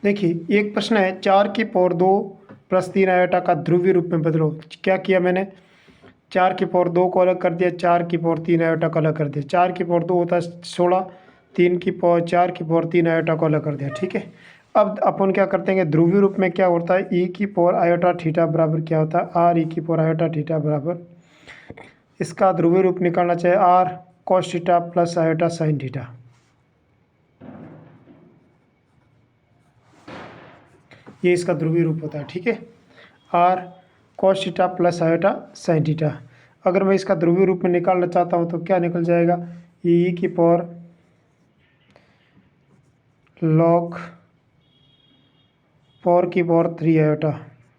देखिए एक प्रश्न है, 4 की पावर 2 प्लस 3 आयोटा का ध्रुवीय रूप में बदलो। क्या किया मैंने, 4 की पावर 2 को अलग कर दिया, 4 की पावर 3 आयोटा को अलग कर दिया। 4 की पावर 2 होता है 16, 4 की पावर 3 आयोटा को अलग कर दिया। ठीक है, अब अपन क्या करते हैं कि ध्रुवीय रूप में क्या होता है, ई की पावर आयोटा थीटा बराबर क्या होता है, आर ई की पावर आयोटा थीटा बराबर, इसका ध्रुवीय रूप निकालना चाहिए r cos theta plus iota sine theta. ये इसका ध्रुवीय रूप होता है। ठीक है, r cos theta plus iota sine theta. अगर मैं इसका ध्रुवीय रूप में निकालना चाहता हूँ तो क्या निकल जाएगा, ई की पावर लॉग 4 की पावर 3 आयोटा,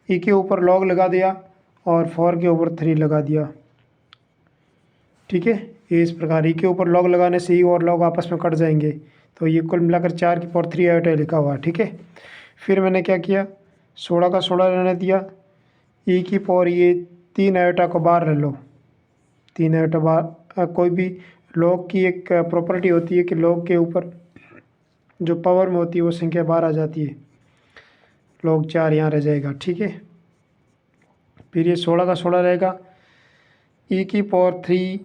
ई के ऊपर लॉग लगा दिया और 4 के ऊपर 3 लगा दिया। ठीक है, ये इस प्रकार ई के ऊपर लॉग लगाने से ई और लॉग आपस में कट जाएंगे, तो ये कुल मिलाकर 4 की पावर 3 आयोटा लिखा हुआ है। ठीक है, फिर मैंने क्या किया, 16 का 16 रहने दिया, ई की पावर ये 3 आयोटा को बाहर रह लो, 3 आयोटा बाहर। कोई भी लॉग की एक प्रॉपर्टी होती है कि लॉग के ऊपर जो पावर में होती है वो संख्या बाहर आ जाती है, लॉग 4 यहाँ रह जाएगा। ठीक है, फिर ये 16 का 16 रहेगा, ई की पावर 3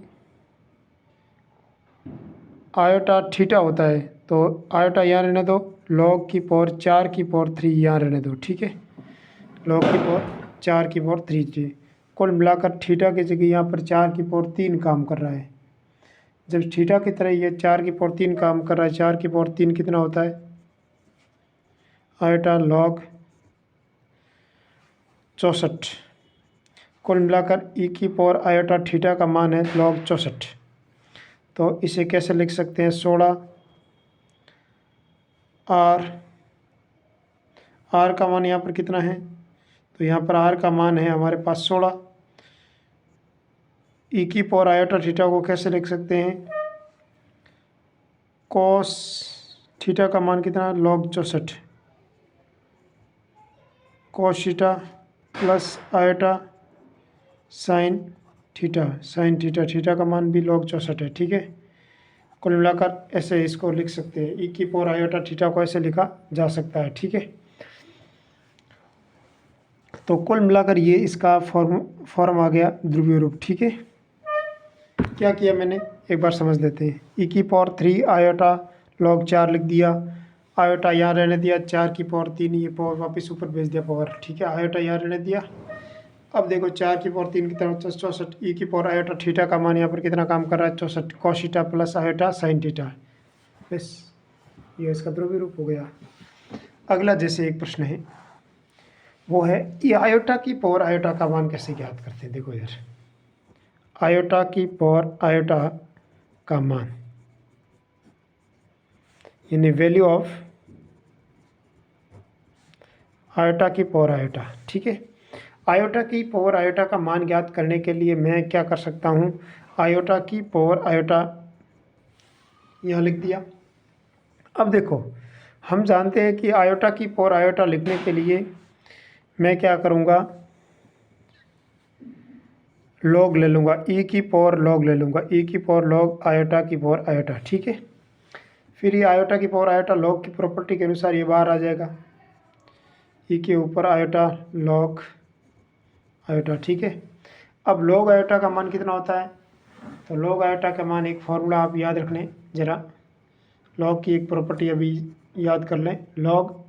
आयोटा थीटा होता है, तो आयोटा यहाँ रहने दो, लॉग की पावर 4 की पावर 3 यहाँ रहने दो। ठीक है, लॉग की पावर 4 की पावर 3 थी। कुल मिलाकर थीटा की जगह यहाँ पर 4 की पावर 3 काम कर रहा है। जब थीटा की तरह ये 4 की पावर 3 काम कर रहा है, 4 की पावर 3 कितना होता है, आयोटा लॉग 64। कुल मिलाकर ई की पावर आयोटा थीटा का मान है लॉग 64। तो इसे कैसे लिख सकते हैं, 16 आर का मान यहाँ पर कितना है, तो यहाँ पर आर का मान है हमारे पास 16। ई की पावर आयोटा थीटा को कैसे लिख सकते हैं, कॉस थीटा का मान कितना, log 64, cos theta plus iota sine theta, sine theta, theta का मान भी लॉग 64 है। ठीक है, कुल मिलाकर ऐसे इसको लिख सकते हैं, ई की पावर आयोटा थीटा को ऐसे लिखा जा सकता है। ठीक है, तो कुल मिलाकर ये इसका फॉर्म आ गया ध्रुवीय रूप। ठीक है, क्या किया मैंने एक बार समझ लेते हैं, ई की पावर 3 आयोटा लॉग 4 लिख दिया, आयोटा यहाँ रहने दिया, 4 की पावर 3 ये पावर वापस ऊपर भेज दिया पावर। ठीक है, आयोटा यहाँ रहने दिया। अब देखो 4 की पावर 3 की तरफ 64, ई की पावर आयोटा थीटा का मान यहाँ पर कितना काम कर रहा है, 64 cos theta plus iota sine theta. बस ये इसका ध्रुवीय रूप हो गया। अगला जैसे एक प्रश्न है वो है, ये आयोटा की पावर आयोटा का मान कैसे ज्ञात करते हैं। देखो इधर, आयोटा की पावर आयोटा का मान यानी वैल्यू ऑफ आयोटा की पावर आयोटा। ठीक है, आयोटा की पावर आयोटा का मान ज्ञात करने के लिए मैं क्या कर सकता हूँ, आयोटा की पावर आयोटा यहाँ लिख दिया। अब देखो हम जानते हैं कि आयोटा की पावर आयोटा लिखने के लिए मैं क्या करूँगा, लॉग ले लूँगा, ई की पावर लॉग ले लूँगा, ई की पावर लॉग आयोटा की पावर आयोटा। ठीक है, फिर ये आयोटा की पावर आयोटा लॉग की प्रॉपर्टी के अनुसार ये बाहर आ जाएगा, ई के ऊपर आयोटा लॉग आयोटा। ठीक है, अब लॉग आयोटा का मान कितना होता है, तो लॉग आयोटा का मान एक फार्मूला आप याद रख लें ज़रा, लॉग की एक प्रॉपर्टी अभी याद कर लें, log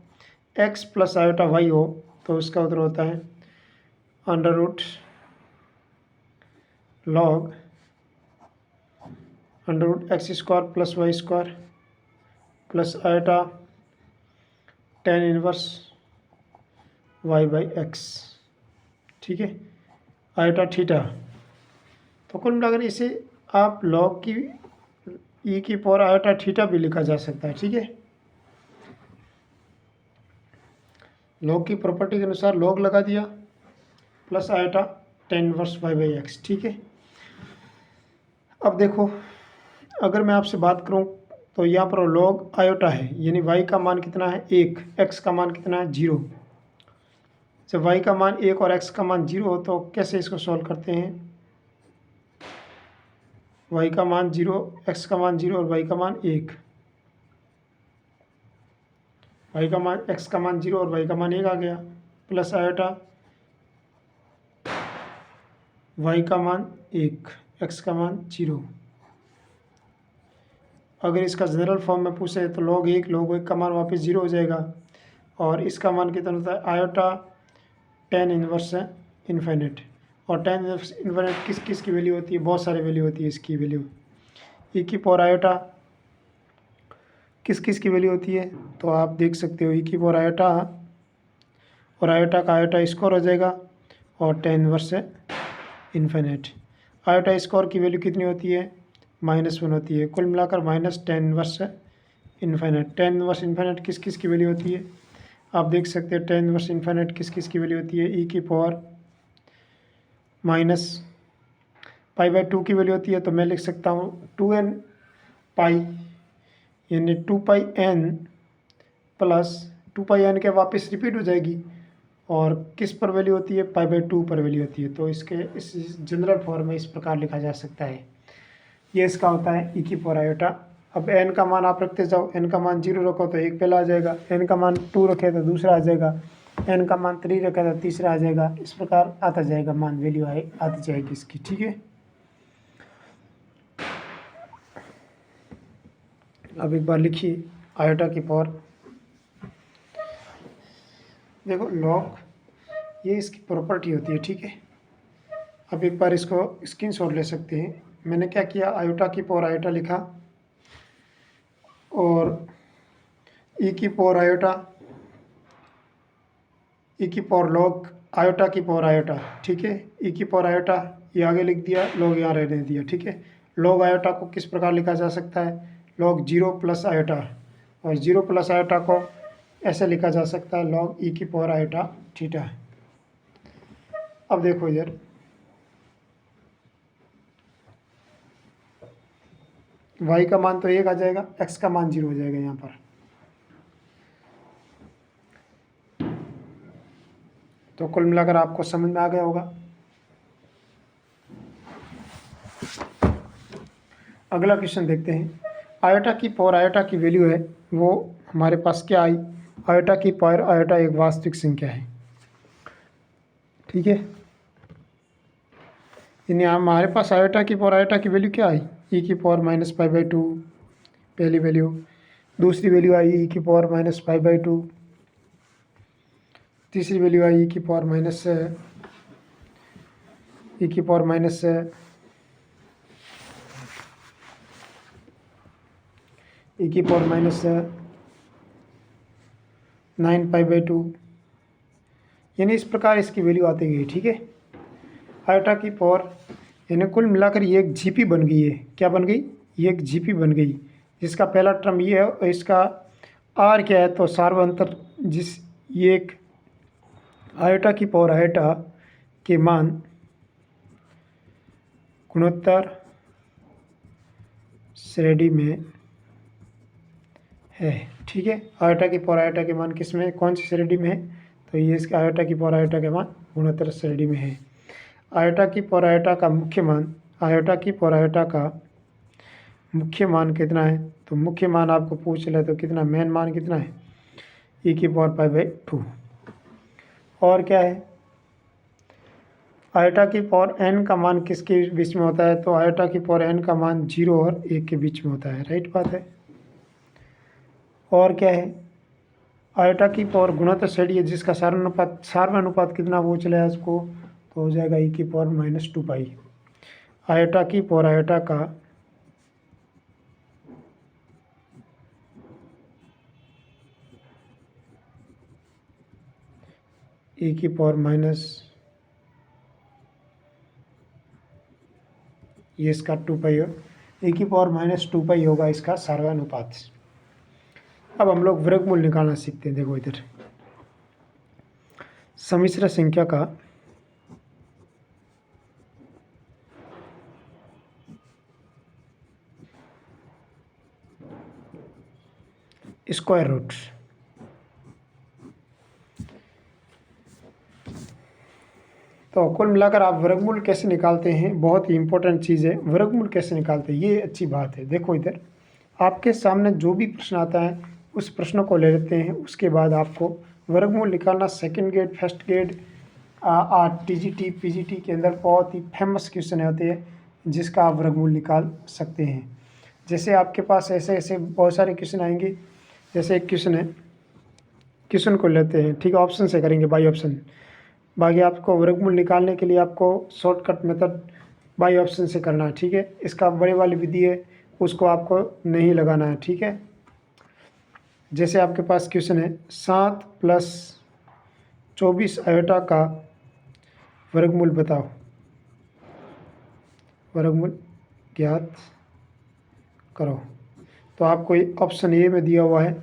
x plus iota y हो तो उसका उत्तर होता है under root log under root x square plus y square plus iota tan inverse y by x. ठीक है, आयोटा थीटा। तो कुल मिलाकर इसे आप लॉग की ई की पावर आयोटा थीटा भी लिखा जा सकता है। ठीक है, लॉग की प्रॉपर्टी के अनुसार लॉग लगा दिया plus iota tan inverse y by x. ठीक है, अब देखो अगर मैं आपसे बात करूं तो यहाँ पर लॉग आयोटा है यानी वाई का मान कितना है 1, एक्स का मान कितना है 0। जब वाई का मान 1 और एक्स का मान 0 हो तो कैसे इसको सॉल्व करते हैं, वाई का मान 0, एक्स का मान 0 और वाई का मान 1, वाई का मान एक्स का मान 0 और वाई का मान 1 आ गया, प्लस आयोटा वाई का मान 1 एक्स का मान 0। अगर इसका जनरल फॉर्म में पूछे तो log 1 का मान वापस 0 हो जाएगा, और इसका मान कितना होता है आयोटा tan इनवर्स है इन्फिनिट। और tan इनवर्स इन्फिनिट किस किस की वैल्यू होती है, बहुत सारी वैल्यू होती है इसकी वैल्यू। ई की पावर आयोटा किस किस की वैल्यू होती है, तो आप देख सकते हो ई की पावर आयोटा और आयोटा का आयोटा स्क्वायर हो जाएगा और tan इनवर्स है इन्फिनिट। आयोटा स्क्वायर की वैल्यू कितनी होती है, -1 होती है। कुल मिलाकर माइनस tan इनवर्स है इन्फिनिट। tan इनवर्स इन्फिनिट किस किस की वैल्यू होती है, आप देख सकते हैं tan इनवर्स इन्फिनिट किस किस की वैल्यू होती है, ई की पावर -π/2 की वैल्यू होती है। तो मैं लिख सकता हूँ 2n पाई, यानी 2πn प्लस 2πn के वापस रिपीट हो जाएगी, और किस पर वैल्यू होती है π/2 पर वैल्यू होती है। तो इसके इस जनरल फॉर्म में इस प्रकार लिखा जा सकता है। ये इसका होता है ई की पावर आयोटा। अब n का मान आप रखते जाओ, n का मान 0 रखो तो एक पहला आ जाएगा, n का मान 2 रखे तो दूसरा आ जाएगा, n का मान 3 रखे तो तीसरा आ जाएगा। इस प्रकार आता जाएगा मान, वैल्यू आती जाएगी इसकी, ठीक है। अब एक बार लिखिए आयोटा की पावर, देखो लॉग ये इसकी प्रॉपर्टी होती है, ठीक है। अब एक बार इसको स्क्रीनशॉट ले सकते हैं। मैंने क्या किया, आयोटा की पावर आयोटा लिखा और ई की पावर आयोटा, ई की पावर लॉग आयोटा की पावर आयोटा, ठीक है। ई की पावर आयोटा ये आगे लिख दिया, लॉग यहाँ रहने दिया, ठीक है। लॉग आयोटा को किस प्रकार लिखा जा सकता है, लॉग 0 प्लस आयोटा, और 0 प्लस आयोटा को ऐसे लिखा जा सकता है लॉग ई की पावर आयोटा थीटा। अब देखो इधर y का मान तो 1 आ जाएगा, x का मान 0 हो जाएगा यहाँ पर। तो कुल मिलाकर आपको समझ में आ गया होगा। अगला क्वेश्चन देखते हैं। आयोटा की पावर आयोटा की वैल्यू है वो हमारे पास क्या आई, आयोटा की पावर आयोटा एक वास्तविक संख्या है, ठीक है। यानी हमारे पास आयोटा की पावर आयोटा की वैल्यू क्या आई, ई की पावर -π/2 पहली वैल्यू, दूसरी वैल्यू आई ई की पावर -π/2, तीसरी वैल्यू आई ई की पावर -9π/2, यानी इस प्रकार इसकी वैल्यू आती गई, ठीक है। आयोटा की पावर यानी कुल मिलाकर ये एक जीपी बन गई है। क्या बन गई, ये एक जीपी बन गई, जिसका पहला टर्म ये है और इसका आर क्या है, तो सार्वभौमिक जिस ये एक आयोटा की पावर आयोटा के मान गुणोत्तर श्रेणी में है, ठीक है। आयोटा की पावर आयोटा के मान किस में, कौन सी श्रेणी में है, तो ये इसका आयोटा की पावर आयोटा के मान गुणोत्तर श्रेणी में है। आयोटा की पावर आयोटा का मुख्य मान, आयोटा की पावर आयोटा का मुख्य मान कितना है, तो मुख्य मान आपको पूछ ले तो कितना, मेन मान कितना है, ई की पावर π/2। और क्या है, आयोटा की पावर n का मान किसके बीच में होता है, तो आयोटा की पावर n का मान 0 और 1 के बीच में होता है, राइट बात है। और क्या है, आयोटा की पावर गुणोत्तर श्रेणी है जिसका सार्वनुपात कितना वो चला है उसको, तो हो जाएगा ई की पावर -2π। आयोटा की पावर आयोटा का ई की पावर ये इसका 2π है, ई की पावर -2π होगा इसका सार्वनुपात। अब हम लोग वर्गमूल निकालना सीखते हैं। देखो इधर सम्मिश्र संख्या का स्क्वायर रूट, तो कुल मिलाकर आप वर्गमूल कैसे निकालते हैं, बहुत ही इंपॉर्टेंट चीज़ है। वर्गमूल कैसे निकालते हैं ये अच्छी बात है। देखो इधर आपके सामने जो भी प्रश्न आता है उस प्रश्न को ले लेते हैं। उसके बाद आपको वर्गमूल निकालना second grade, first grade, TGT, PGT के अंदर बहुत ही फेमस क्वेश्चन होते हैं जिसका आप वर्गमूल निकाल सकते हैं। जैसे आपके पास ऐसे ऐसे बहुत सारे क्वेश्चन आएंगे। जैसे एक क्वेश्चन है, क्वेश्चन को लेते हैं, ठीक है, ऑप्शन से करेंगे, बाई ऑप्शन। बाकी आपको वर्गमूल निकालने के लिए आपको शॉर्टकट मेथड बाई ऑप्शन से करना है, ठीक है। इसका बड़े वाली विधि है, उसको आपको नहीं लगाना है, ठीक है। जैसे आपके पास क्वेश्चन है 7 + 24 आयोटा का वर्गमूल बताओ, वर्गमूल ज्ञात करो। तो आपको ऑप्शन ए में दिया हुआ है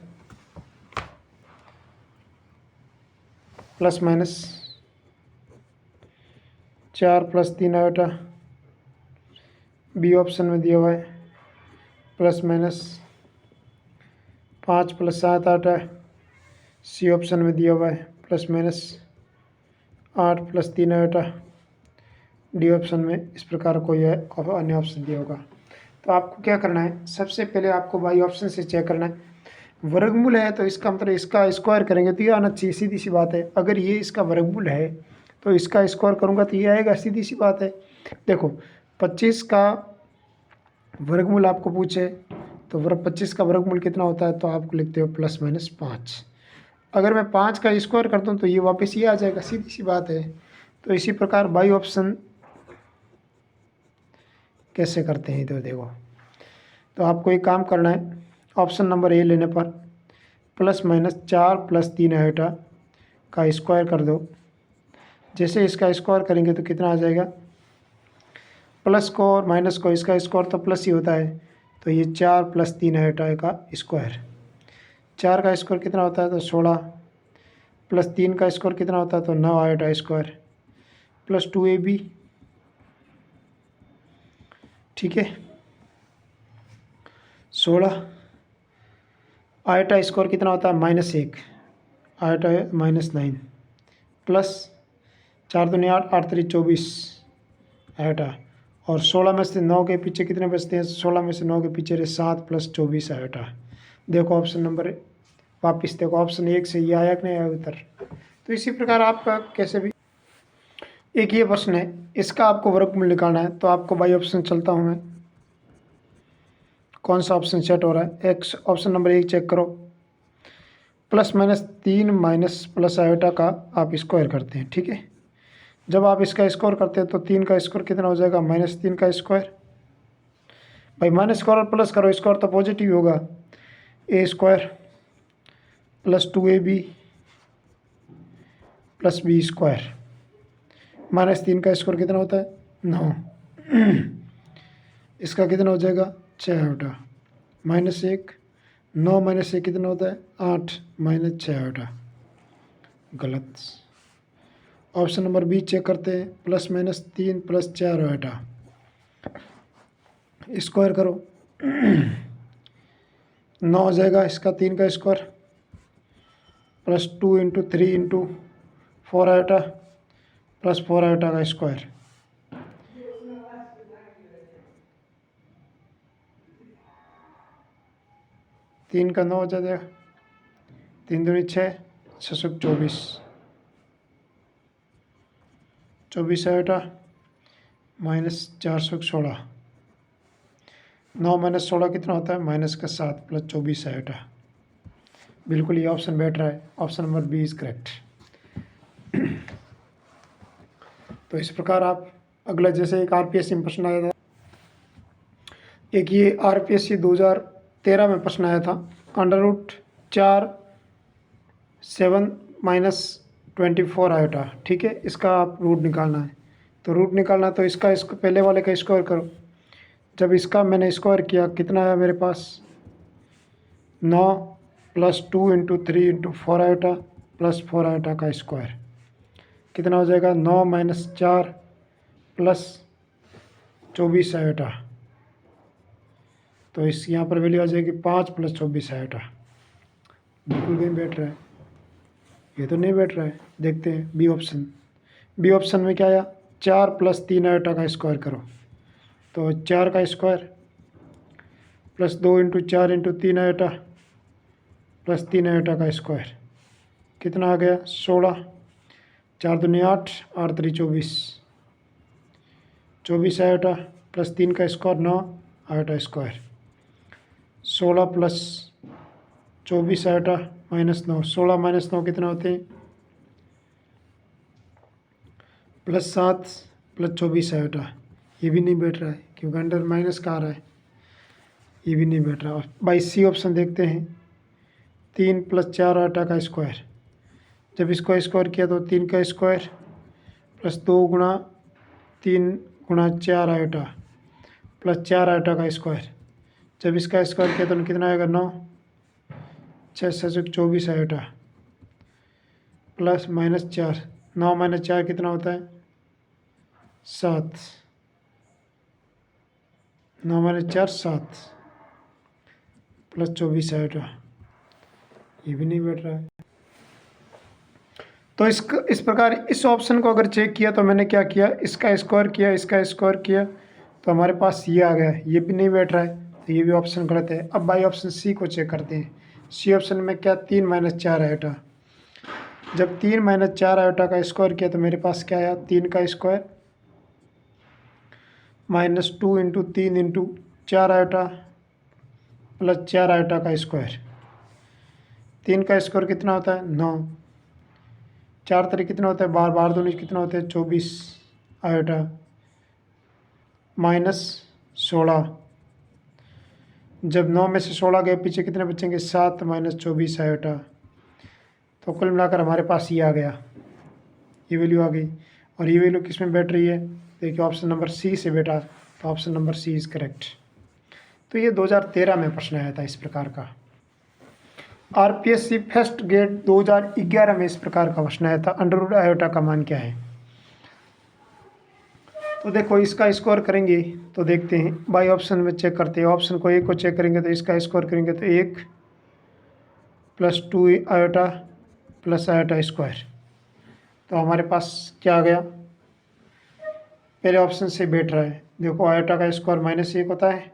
±4 + 3 आयोटा, बी ऑप्शन में दिया हुआ है ±5 + 7 आयोटा, सी ऑप्शन में दिया हुआ है ±8 + 3 आयोटा, डी ऑप्शन में इस प्रकार कोई अन्य ऑप्शन दिया होगा। तो आपको क्या करना है, सबसे पहले आपको बाई ऑप्शन से चेक करना है। वर्गमूल है तो इसका मतलब इसका स्क्वायर करेंगे तो ये आना चाहिए, सीधी सी बात है। अगर ये इसका वर्गमूल है तो इसका स्क्वायर करूँगा तो ये आएगा, सीधी सी बात है। देखो 25 का वर्गमूल आपको पूछे तो 25 का वर्गमूल कितना होता है, तो आप लिखते हो ±5। अगर मैं 5 का स्क्वायर करता हूँ तो ये वापस ये आ जाएगा, सीधी सी बात है। तो इसी प्रकार बाई ऑप्शन कैसे करते हैं तो देखो, तो आपको एक काम करना है, ऑप्शन नंबर ए लेने पर ±4 + 3 आयोटा का स्क्वायर कर दो। जैसे इसका स्क्वायर करेंगे तो कितना आ जाएगा, प्लस को और माइनस को, इसका स्क्वायर तो प्लस ही होता है, तो ये 4 + 3 आयोटा का स्क्वायर। 4 का स्क्वायर कितना होता है, तो 16, + 3 का स्क्वायर कितना होता है, तो 9 आयोटा स्क्वायर, +2ab, ठीक है। 16 आयोटा स्क्वायर कितना होता है, -1 आयोटा है -9, प्लस 4 दूनी 8, 8 3 24 आयोटा, और 16 में से 9 के पीछे कितने बचते हैं, 16 में से 9 के पीछे रहे 7 + 24 आयोटा। देखो ऑप्शन नंबर वापस देखो, ऑप्शन 1 से ये आया कि नहीं आया उत्तर। तो इसी प्रकार आपका कैसे भी एक ये प्रश्न है, इसका आपको वर्गमूल निकालना है। तो आपको बाई ऑप्शन चलता हूँ मैं, कौन सा ऑप्शन सेट हो रहा है, एक्स ऑप्शन नंबर 1 चेक करो। ±3 माइनस प्लस आयोटा का आप स्क्वायर करते हैं, ठीक है। जब आप इसका स्क्वायर करते हैं तो 3 का स्क्वायर कितना हो जाएगा, -3 का स्क्वायर। भाई माइनस स्क्वायर और प्लस करो, स्क्वायर तो पॉजिटिव होगा, a square +2ab + b square. -3 का स्क्वायर कितना होता है, 9, इसका कितना हो जाएगा 6 आयोटा, -1, 9 - 1 कितना होता है 8, -6 आयोटा, गलत। ऑप्शन नंबर बी चेक करते हैं, +-3 + 4 आयोटा, स्क्वायर करो 9 हो जाएगा, इसका 3 का स्क्वायर, +2 × 3 × 4 आयोटा, +4 आयोटा का स्क्वायर। तीन का 9 हो जाएगा, 3 दूनी 6, 6 24, 24 आयोटा -416, 9 - 16 कितना होता है, -7 + 24 आयोटा। बिल्कुल ये ऑप्शन बैठ रहा है, option number B is correct. तो इस प्रकार आप अगला, जैसे एक आरपीएससी में प्रश्न आया था, एक ये आरपीएससी 2013 में प्रश्न आया था, √4 7 - 24 आयोटा, ठीक है। इसका आप रूट निकालना है। तो रूट निकालना तो इसका पहले वाले का स्क्वायर करो। जब इसका मैंने स्क्वायर किया कितना आया मेरे पास, 9 + 2 × 3 × 4 आयोटा +4 आयोटा का स्क्वायर कितना हो जाएगा, 9 - 4 + 24 आयोटा। तो इस यहाँ पर वैल्यू आ जाएगी 5 + 24 आयोटा। बिल्कुल नहीं बैठ रहा है, ये तो नहीं बैठ रहा है। देखते हैं बी ऑप्शन। बी ऑप्शन में क्या आया, 4 + 3 आयोटा का स्क्वायर करो। तो 4 का स्क्वायर +2 × 4 × 3 आयोटा प्लस 3 आयोटा का स्क्वायर कितना आ गया 16, 4 दूनी 8, 8 3 24, 24 आयोटा प्लस 3 का square 9 iota square, 16 plus 24 iota minus 9, 16 minus 9 कितना होते हैं प्लस 7 प्लस 24 आयोटा, ये भी नहीं बैठ रहा है क्योंकि अंडर माइनस का आ रहा है, ये भी नहीं बैठ रहा। बाई सी ऑप्शन देखते हैं, 3 प्लस 4 आयोटा का स्क्वायर, जब इसको स्क्वायर किया तो 3 का स्क्वायर प्लस 2 गुणा 3 गुणा 4 आयोटा प्लस 4 आयोटा का स्क्वायर, जब इसका स्क्वायर किया तो कितना आएगा 9, 6 7 24 आयोटा प्लस माइनस 4, 9 माइनस 4 कितना होता है 7, 9 माइनस 4 7 प्लस 24 आयोटा, ये भी नहीं बैठ रहा है। तो इस प्रकार इस ऑप्शन को अगर चेक किया तो मैंने क्या किया, इसका स्क्वायर किया, इसका स्क्वायर किया तो हमारे पास ये आ गया, ये भी नहीं बैठ रहा है तो ये भी ऑप्शन गलत है। अब बाई ऑप्शन सी को चेक करते हैं। सी ऑप्शन में क्या 3 माइनस 4 आयोटा, जब 3 माइनस 4 आयोटा का स्क्वायर किया तो मेरे पास क्या आया 3 का square minus 2 into 3 into 4 iota plus 4 iota का स्क्वायर, 3 का स्क्वायर कितना होता है 9, 4 तरीके कितना होता है 12, 12 दूनी कितना होता है 24 आयोटा माइनस 16, जब 9 में से 16 गए पीछे कितने बचेंगे 7 माइनस 24 आयोटा, तो कुल मिलाकर हमारे पास ये आ गया, ये वैल्यू आ गई। और ये वैल्यू किस में बैठ रही है, देखिए ऑप्शन नंबर सी से बेटा, तो option number C is correct. तो ये 2013 में प्रश्न आया था इस प्रकार का। आरपीएससी फर्स्ट ग्रेड 2011 में इस प्रकार का प्रश्न आया था, अंडर रूट आयोटा का मान क्या है। तो देखो इसका स्कोर करेंगे तो देखते हैं, बाई ऑप्शन में चेक करते हैं। ऑप्शन को एक को चेक करेंगे तो इसका स्कोर करेंगे तो 1 plus 2 iota plus iota square, तो हमारे पास क्या आ गया, पहले ऑप्शन से बैठ रहा है। देखो आयोटा का स्क्वायर -1 होता है,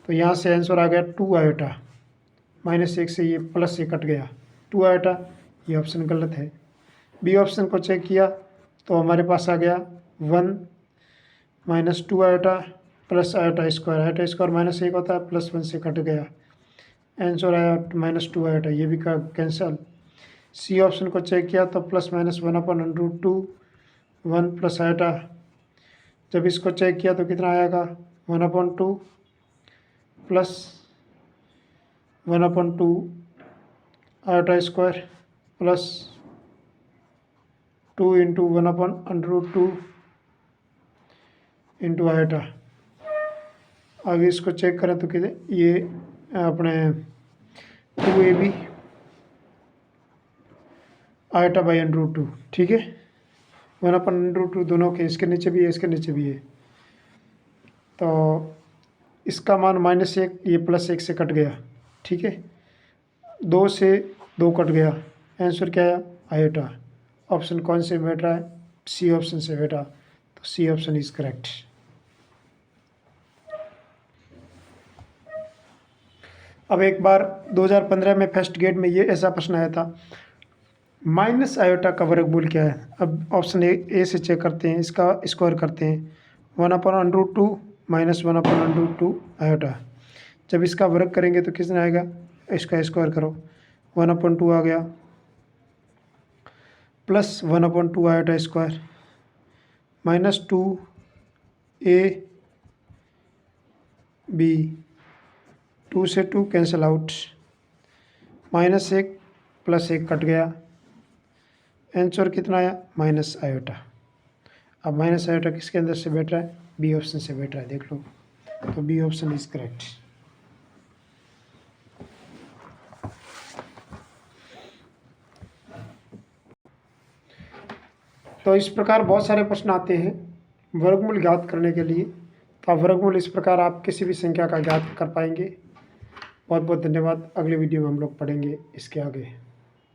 तो यहाँ से आंसर आ गया 2 आयोटा, -1 से ये प्लस से कट गया 2 आयोटा, ये ऑप्शन गलत है। बी ऑप्शन को चेक किया तो हमारे पास आ गया 1 minus 2 iota plus iota square, iota square -1 होता है, प्लस 1 से कट गया, आंसर आया -2 आयोटा, ये भी का कैंसल। सी ऑप्शन को चेक किया तो प्लस माइनस 1/√2 1 प्लस आयोटा, जब इसको चेक किया तो कितना आएगा 1/2 plus 1/2 iota square plus 2 into 1/√2 into iota. आगे इसको चेक करें तो कितने, ये अपने 2ab आयोटा बाई √2, ठीक है, 1/√2 दोनों के, इसके नीचे भी है इसके नीचे भी है, तो इसका मान -1, ये +1 से कट गया, ठीक है, 2 से 2 कट गया, आंसर क्या है आयोटा। ऑप्शन कौन से बैठ रहा है, सी ऑप्शन से बैठा, तो सी ऑप्शन इज करेक्ट। अब एक बार 2015 में फर्स्ट ग्रेड में ये ऐसा प्रश्न आया था, माइनस आयोटा का वर्गमूल क्या है। अब ऑप्शन ए से चेक करते हैं, इसका स्क्वायर करते हैं, 1/√2 माइनस 1/√2 आयोटा, जब इसका वर्ग करेंगे तो कितना आएगा, इसका स्क्वायर करो 1/2 आ गया plus 1/2 iota square -2 a b, 2 से 2 कैंसिल आउट, -1 प्लस 1 कट गया, आंसर कितना आया माइनस आयोटा। अब माइनस आयोटा किसके अंदर से बैठ रहा है, बी ऑप्शन से बैठ रहा है, देख लो, तो बी ऑप्शन इज करेक्ट। तो इस प्रकार बहुत सारे प्रश्न आते हैं वर्गमूल ज्ञात करने के लिए, तो वर्गमूल इस प्रकार आप किसी भी संख्या का ज्ञात कर पाएंगे। बहुत बहुत धन्यवाद। अगले वीडियो में हम लोग पढ़ेंगे इसके आगे।